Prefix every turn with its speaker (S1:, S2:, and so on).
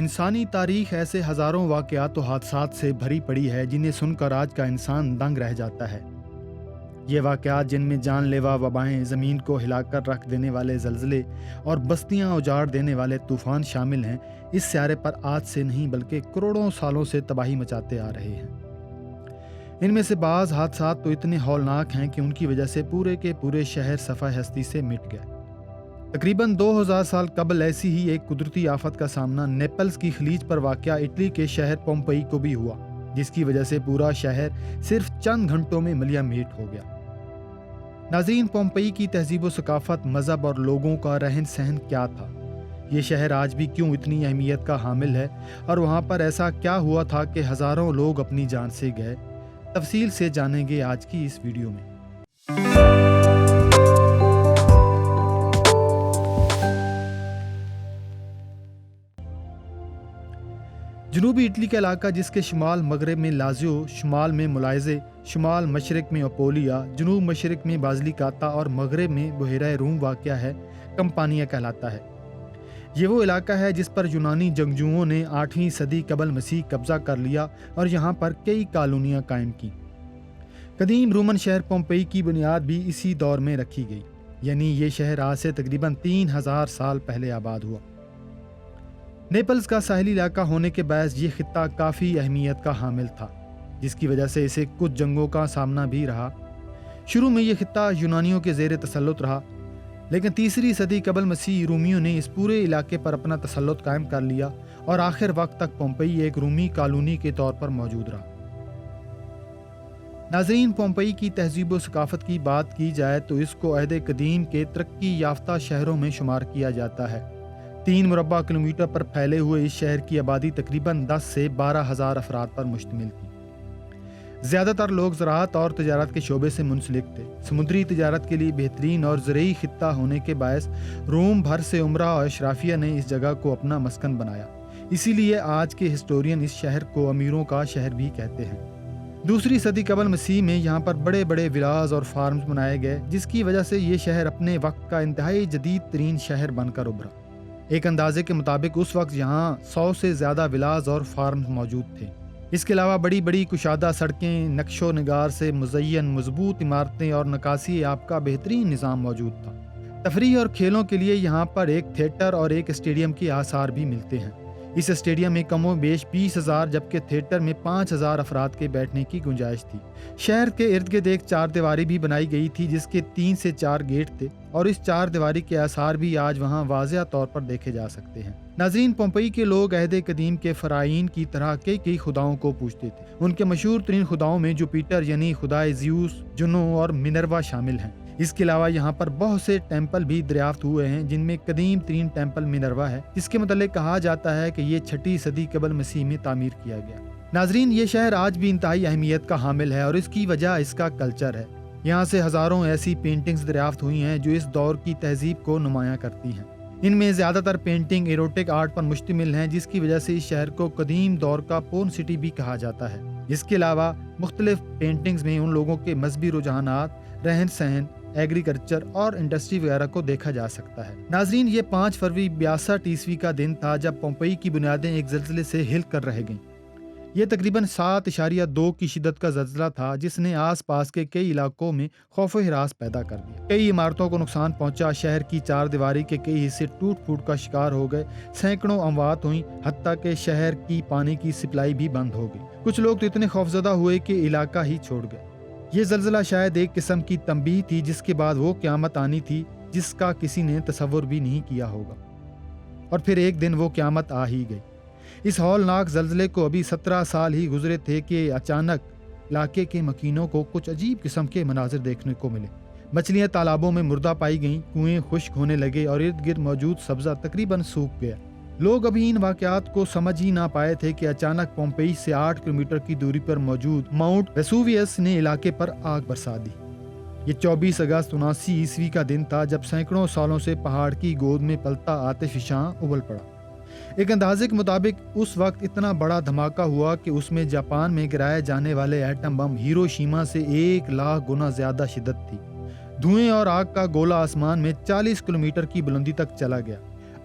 S1: انسانی تاریخ ایسے ہزاروں واقعات و حادثات سے بھری پڑی ہے جنہیں سن کر آج کا انسان دنگ رہ جاتا ہے۔ یہ واقعات جن میں جان لیوا وبائیں، زمین کو ہلا کر رکھ دینے والے زلزلے اور بستیاں اجاڑ دینے والے طوفان شامل ہیں، اس سیارے پر آج سے نہیں بلکہ کروڑوں سالوں سے تباہی مچاتے آ رہے ہیں۔ ان میں سے بعض حادثات تو اتنے ہولناک ہیں کہ ان کی وجہ سے پورے کے پورے شہر صفحہ ہستی سے مٹ گئے۔ تقریباً 2000 سال قبل ایسی ہی ایک قدرتی آفت کا سامنا نیپلز کی خلیج پر واقع اٹلی کے شہر پومپئی کو بھی ہوا، جس کی وجہ سے پورا شہر صرف چند گھنٹوں میں ملیا میٹ ہو گیا۔ ناظرین، پومپئی کی تہذیب و ثقافت، مذہب اور لوگوں کا رہن سہن کیا تھا؟ یہ شہر آج بھی کیوں اتنی اہمیت کا حامل ہے اور وہاں پر ایسا کیا ہوا تھا کہ ہزاروں لوگ اپنی جان سے گئے؟ تفصیل سے جانیں گے آج کی اس ویڈیو میں۔ جنوبی اٹلی کا علاقہ، جس کے شمال مغرب میں لازیو، شمال میں ملائزے، شمال مشرق میں اپولیا، جنوب مشرق میں بازلیکاتا اور مغرب میں بحیرہ روم واقع ہے، کمپانیا کہلاتا ہے۔ یہ وہ علاقہ ہے جس پر یونانی جنگجوؤں نے 8ویں صدی قبل مسیح قبضہ کر لیا اور یہاں پر کئی کالونیاں قائم کی۔ قدیم رومن شہر پومپئی کی بنیاد بھی اسی دور میں رکھی گئی، یعنی یہ شہر آج سے تقریباً 3000 سال پہلے آباد ہوا۔ نیپلز کا ساحلی علاقہ ہونے کے باعث یہ خطہ کافی اہمیت کا حامل تھا، جس کی وجہ سے اسے کچھ جنگوں کا سامنا بھی رہا۔ شروع میں یہ خطہ یونانیوں کے زیر تسلط رہا، لیکن 3 صدی قبل مسیح رومیوں نے اس پورے علاقے پر اپنا تسلط قائم کر لیا اور آخر وقت تک پومپئی ایک رومی کالونی کے طور پر موجود رہا۔ ناظرین، پومپئی کی تہذیب و ثقافت کی بات کی جائے تو اس کو عہد قدیم کے ترقی یافتہ شہروں میں شمار کیا جاتا ہے۔ 3 مربع کلومیٹر پر پھیلے ہوئے اس شہر کی آبادی تقریباً 10 سے 12 ہزار افراد پر مشتمل تھی۔ زیادہ تر لوگ زراعت اور تجارت کے شعبے سے منسلک تھے۔ سمندری تجارت کے لیے بہترین اور زرعی خطہ ہونے کے باعث روم بھر سے عمرہ اور اشرافیہ نے اس جگہ کو اپنا مسکن بنایا، اسی لیے آج کے ہسٹورین اس شہر کو امیروں کا شہر بھی کہتے ہیں۔ 2 صدی قبل مسیح میں یہاں پر بڑے بڑے ولاز اور فارمز بنائے گئے، جس کی وجہ سے یہ شہر اپنے وقت کا انتہائی جدید ترین شہر بن کر ابھرا۔ ایک اندازے کے مطابق اس وقت یہاں 100 سے زیادہ ولاز اور فارمز موجود تھے۔ اس کے علاوہ بڑی بڑی کشادہ سڑکیں، نقش و نگار سے مزین مضبوط عمارتیں اور نکاسی آب کا بہترین نظام موجود تھا۔ تفریح اور کھیلوں کے لیے یہاں پر ایک تھیٹر اور ایک اسٹیڈیم کے آثار بھی ملتے ہیں۔ اس اسٹیڈیم میں کم و بیش 20,000 جبکہ تھیٹر میں 5,000 افراد کے بیٹھنے کی گنجائش تھی۔ شہر کے ارد گرد ایک 4 دیواری بھی بنائی گئی تھی جس کے 3 سے 4 گیٹ تھے، اور اس 4 دیواری کے آثار بھی آج وہاں واضح طور پر دیکھے جا سکتے ہیں۔ ناظرین، پومپئی کے لوگ عہد قدیم کے فرعین کی طرح کئی خداؤں کو پوجتے تھے۔ ان کے مشہور ترین خداؤں میں جوپیٹر یعنی خدائے زیوس، جنو اور مینروا شامل ہیں۔ اس کے علاوہ یہاں پر بہت سے ٹیمپل بھی دریافت ہوئے ہیں، جن میں قدیم ترین ٹیمپل مینروا ہے، جس کے متعلق کہا جاتا ہے کہ یہ 6 صدی قبل مسیح میں تعمیر کیا گیا۔ ناظرین، یہ شہر آج بھی انتہائی اہمیت کا حامل ہے اور اس کی وجہ اس کا کلچر ہے۔ یہاں سے ہزاروں ایسی پینٹنگز دریافت ہوئی ہیں جو اس دور کی تہذیب کو نمایاں کرتی ہیں۔ ان میں زیادہ تر پینٹنگ ایروٹک آرٹ پر مشتمل ہیں، جس کی وجہ سے اس شہر کو قدیم دور کا پورن سٹی بھی کہا جاتا ہے۔ اس کے علاوہ مختلف پینٹنگز میں ان لوگوں کے مذہبی رجحانات، رہن سہن، ایگریکلچر اور انڈسٹری وغیرہ کو دیکھا جا سکتا ہے۔ ناظرین، یہ 5 فروری 62 کا دن تھا جب پومپئی کی بنیادیں ایک زلزلے سے ہل کر رہ گئیں۔ یہ تقریباً 7.2 کی شدت کا زلزلہ تھا، جس نے آس پاس کے کئی علاقوں میں خوف و ہراس پیدا کر دیا۔ کئی عمارتوں کو نقصان پہنچا، شہر کی 4 دیواری کے کئی حصے ٹوٹ پھوٹ کا شکار ہو گئے، سینکڑوں اموات ہوئیں، حتیٰ کہ شہر کی پانی کی سپلائی بھی بند ہو گئی۔ کچھ لوگ تو اتنے خوفزدہ ہوئے کہ علاقہ ہی چھوڑ گئے۔ یہ زلزلہ شاید ایک قسم کی تنبیہ تھی، جس کے بعد وہ قیامت آنی تھی جس کا کسی نے تصور بھی نہیں کیا ہوگا۔ اور پھر ایک دن وہ قیامت آ ہی گئی۔ اس ہولناک زلزلے کو ابھی 17 سال ہی گزرے تھے کہ اچانک علاقے کے مکینوں کو کچھ عجیب قسم کے مناظر دیکھنے کو ملے۔ مچھلیاں تالابوں میں مردہ پائی گئیں، کنویں خشک ہونے لگے اور ارد گرد موجود سبزہ تقریباً سوکھ گیا۔ لوگ ابھی ان واقعات کو سمجھ ہی نہ پائے تھے کہ اچانک پومپئی سے 8 کلومیٹر کی دوری پر موجود ماؤنٹ ویسوویس نے علاقے پر آگ برسا دی۔ یہ 24 اگست 79 کا دن تھا جب سینکڑوں سالوں سے پہاڑ کی گود میں پلتا آتش فشاں ابل پڑا۔ ایک اندازے کے مطابق اس وقت اتنا بڑا دھماکہ ہوا کہ اس میں جاپان میں گرائے جانے والے ایٹم بم ہیروشیما سے 1 لاکھ گنا زیادہ شدت تھی۔ دھوئیں اور آگ کا گولہ آسمان میں 40 کلومیٹر کی بلندی تک چلا گیا۔